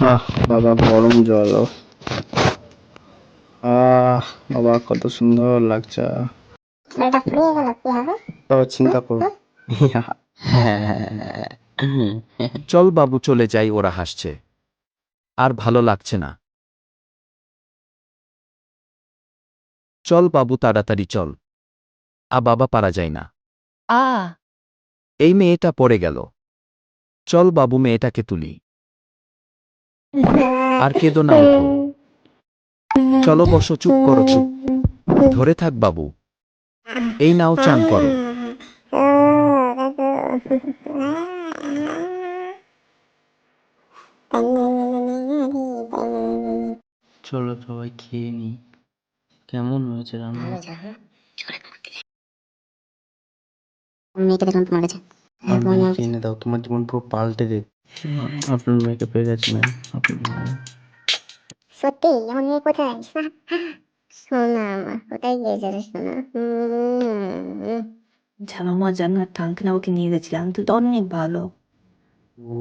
বাবা গরম জল। বাবা কত সুন্দর লাগছে। বাবা চিন্তা করো। চল বাবু চলে যাই, ওরা হাসছে। আর ভালো লাগছে না। চল বাবু তাড়াতাড়ি চল। বাবা পারা যায় না। এই মেয়েটা পড়ে গেল। চল বাবু মেয়েটাকে তুলি। আর কেঁদো না, ওঠো। চলো বসো, চুপ করো, চুপ। ধরে থাক বাবু। এই নাও চান করো। চলো সবাই খেয়ে নি। কেমন হয়েছে রান্না? মেয়েকে দেখলাম তোমার কাছে। মেয়েকে এনে দাও, তোমার জীবন পুরো পাল্টে দে। আপনার মেয়েকে পেয়ে গেছে ম্যাম। সত্যি আমার মেয়ে কোথায়? সোনা আমার কোথায় গিয়েছে রে সোনা? জানো মজা না, টাঙ্কিনা ওকে নিয়ে গেছিলাম, তুই তো অনেক ভালো। ও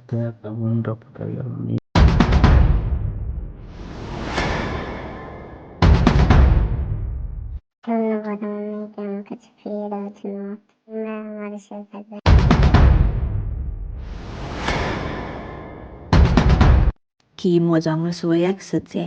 দেখ মনটা কোথায় গেল। ধন্যবাদ আমার মেয়েকে আমার কাছে ফিরিয়ে দেওয়ার জন্য। তোমরা আমার সাথে থাকবে। কি মজা, আমরা সবাই একসাথে।